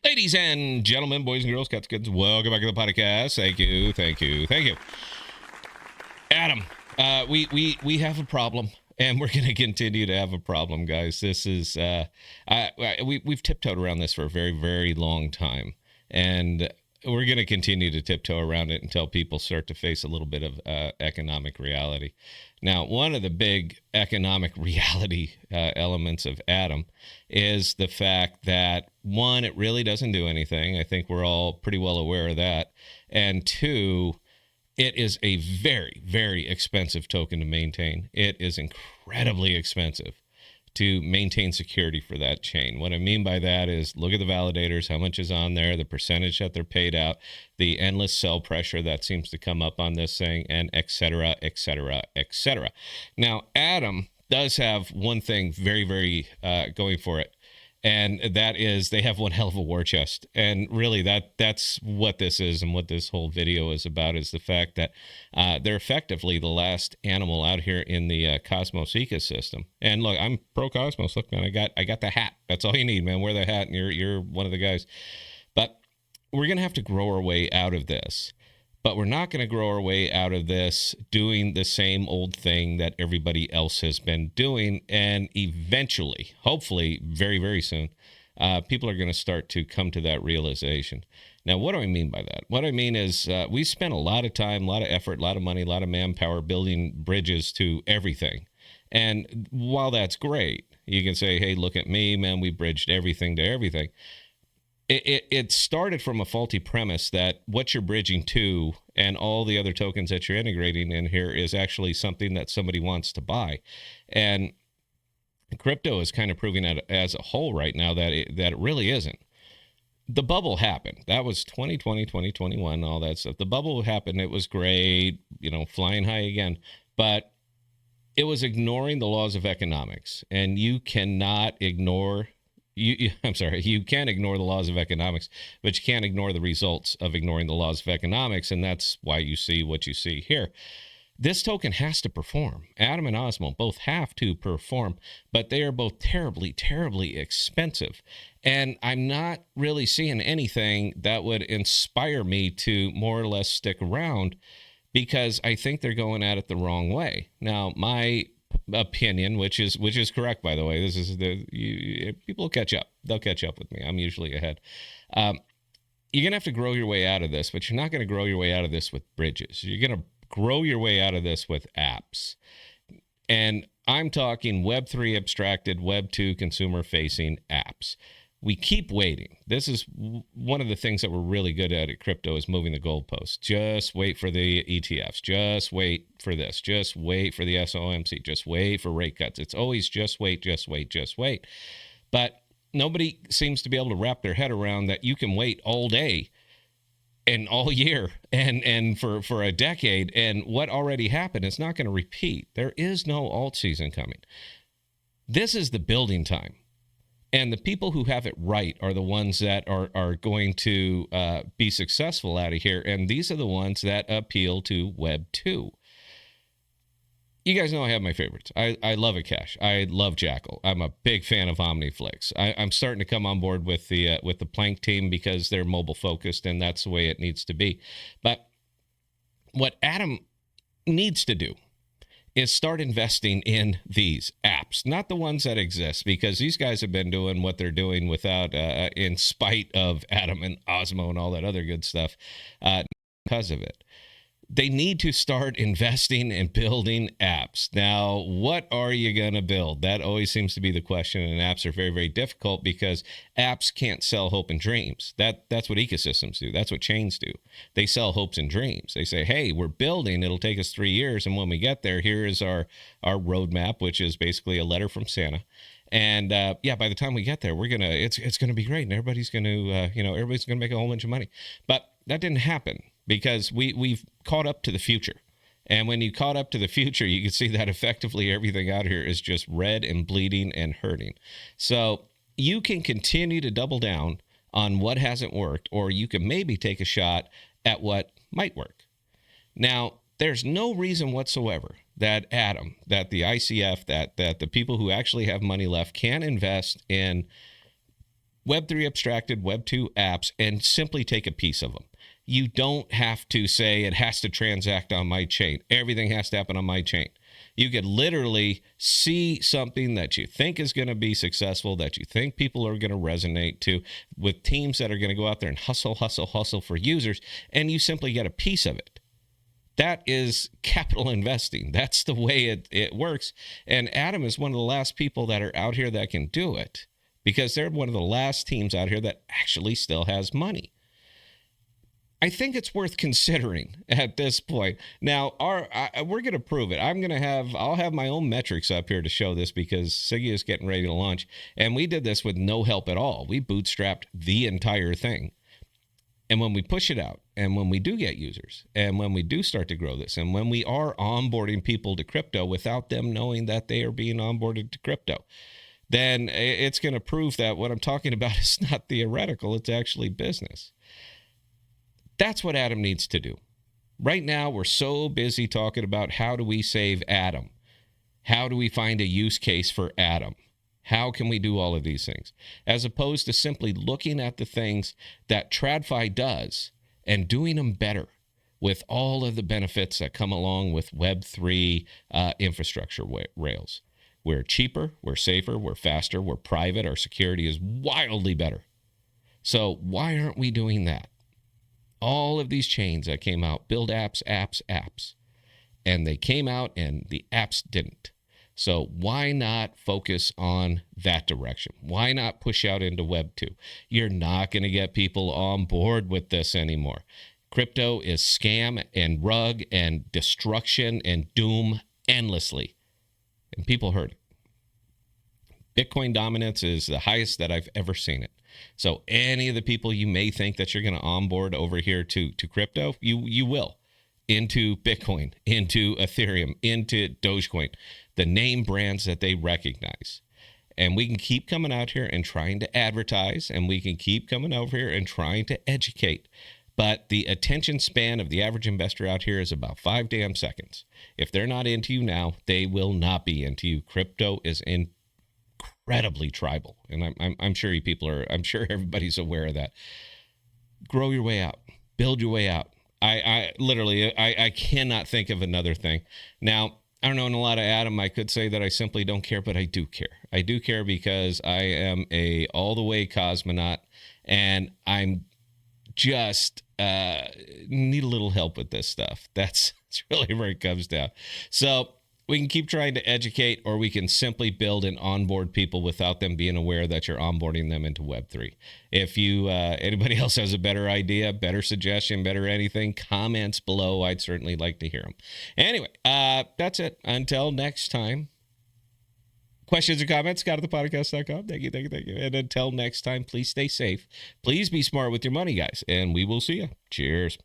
Ladies and gentlemen, boys and girls, cats and kids, welcome back to the podcast. Thank you, thank you, thank you. Adam, we have a problem, and we're going to continue to have a problem, guys. This is we've tiptoed around this for a very, very long time, and we're going to continue to tiptoe around it until people start to face a little bit of economic reality. Now, one of the big economic reality elements of Adam is the fact that, one, it really doesn't do anything. I think we're all pretty well aware of that. And two, it is a very, very expensive token to maintain. It is incredibly expensive to maintain security for that chain. What I mean by that is look at the validators, how much is on there, the percentage that they're paid out, the endless sell pressure that seems to come up on this thing, and et cetera, et cetera, et cetera. Now, Adam does have one thing very, very going for it. And that is they have one hell of a war chest. And really that's what this is, and what this whole video is about, is the fact that they're effectively the last animal out here in the Cosmos ecosystem. And look, I'm pro Cosmos. Look, man, I got the hat. That's all you need, man. Wear the hat and you're one of the guys. But we're going to have to grow our way out of this. But we're not going to grow our way out of this doing the same old thing that everybody else has been doing. And eventually, hopefully very, very soon, people are going to start to come to that realization. Now, what do I mean by that? What I mean is we spent a lot of time, a lot of effort, a lot of money, a lot of manpower building bridges to everything. And while that's great, you can say, hey, look at me, man, we bridged everything to everything. It started from a faulty premise that what you're bridging to and all the other tokens that you're integrating in here is actually something that somebody wants to buy. And crypto is kind of proving that as a whole right now that it really isn't. The bubble happened. That was 2020, 2021, all that stuff. The bubble happened. It was great, flying high again. But it was ignoring the laws of economics. And you cannot ignore... You can ignore the laws of economics, but you can't ignore the results of ignoring the laws of economics, and that's why you see what you see here. This token has to perform. Adam and Osmo both have to perform, but they are both terribly, terribly expensive. And I'm not really seeing anything that would inspire me to more or less stick around, because I think they're going at it the wrong way. Now, my opinion, which is correct, by the way, this is people will catch up. They'll catch up with me. I'm usually ahead. You're gonna have to grow your way out of this, but you're not gonna grow your way out of this with bridges. You're gonna grow your way out of this with apps. And I'm talking Web3 abstracted, Web2 consumer facing apps. We keep waiting. This is one of the things that we're really good at crypto, is moving the goalposts. Just wait for the ETFs. Just wait for this. Just wait for the SOMC. Just wait for rate cuts. It's always just wait, just wait, just wait. But nobody seems to be able to wrap their head around that you can wait all day and all year and for a decade, and what already happened is not going to repeat. There is no alt season coming. This is the building time. And the people who have it right are the ones that are going to be successful out of here. And these are the ones that appeal to Web 2. You guys know I have my favorites. I love Akash. I love Jackal. I'm a big fan of OmniFlix. I'm starting to come on board with the Plank team, because they're mobile focused, and that's the way it needs to be. But what Adam needs to do is start investing in these apps, not the ones that exist, because these guys have been doing what they're doing without, in spite of Adam and Osmo and all that other good stuff, because of it. They need to start investing in building apps. Now, what are you going to build? That always seems to be the question, and apps are very, very difficult because apps can't sell hope and dreams. That's what ecosystems do. That's what chains do. They sell hopes and dreams. They say, hey, we're building. It'll take us 3 years, and when we get there, here is our roadmap, which is basically a letter from Santa. And by the time we get there, it's gonna be great, and everybody's gonna make a whole bunch of money. But that didn't happen, because we've caught up to the future. And when you caught up to the future, you can see that effectively everything out here is just red and bleeding and hurting. So you can continue to double down on what hasn't worked, or you can maybe take a shot at what might work. Now, there's no reason whatsoever that that the ICF, that the people who actually have money left can invest in Web3 abstracted Web2 apps and simply take a piece of them. You don't have to say it has to transact on my chain. Everything has to happen on my chain. You could literally see something that you think is going to be successful, that you think people are going to resonate to, with teams that are going to go out there and hustle for users, and you simply get a piece of it. That is capital investing. That's the way it works. And Atom is one of the last people that are out here that can do it, because they're one of the last teams out here that actually still has money. I think it's worth considering at this point. Now, we're going to prove it. I'll have my own metrics up here to show this, because Siggy is getting ready to launch, and we did this with no help at all. We bootstrapped the entire thing. And when we push it out, and when we do get users, and when we do start to grow this, and when we are onboarding people to crypto without them knowing that they are being onboarded to crypto, then it's going to prove that what I'm talking about is not theoretical. It's actually business. That's what Atom needs to do. Right now, we're so busy talking about how do we save Atom? How do we find a use case for Atom? How can we do all of these things? As opposed to simply looking at the things that TradFi does and doing them better with all of the benefits that come along with Web3 infrastructure rails. We're cheaper, we're safer, we're faster, we're private, our security is wildly better. So why aren't we doing that? All of these chains that came out, build apps, and they came out and the apps didn't. So why not focus on that direction? Why not push out into Web 2? You're not going to get people on board with this anymore. Crypto is scam and rug and destruction and doom endlessly. And people heard it. Bitcoin dominance is the highest that I've ever seen it. So any of the people you may think that you're going to onboard over here to crypto, you will, into Bitcoin, into Ethereum, into Dogecoin, the name brands that they recognize. And we can keep coming out here and trying to advertise, and we can keep coming over here and trying to educate. But the attention span of the average investor out here is about 5 damn seconds. If they're not into you now, they will not be into you. Crypto is incredibly tribal, and I'm sure I'm sure everybody's aware of that. Grow your way out, build your way out. I literally cannot think of another thing. Now, I don't know, in a lot of Atom, I could say that I simply don't care, but I do care. I do care because I am a all the way cosmonaut, and I'm just need a little help with this stuff. That's really where it comes down. So we can keep trying to educate, or we can simply build and onboard people without them being aware that you're onboarding them into Web3. If you anybody else has a better idea, better suggestion, better anything, comments below. I'd certainly like to hear them. Anyway, that's it. Until next time. Questions or comments, KPOD Thank you. And until next time, please stay safe. Please be smart with your money, guys. And we will see you. Cheers.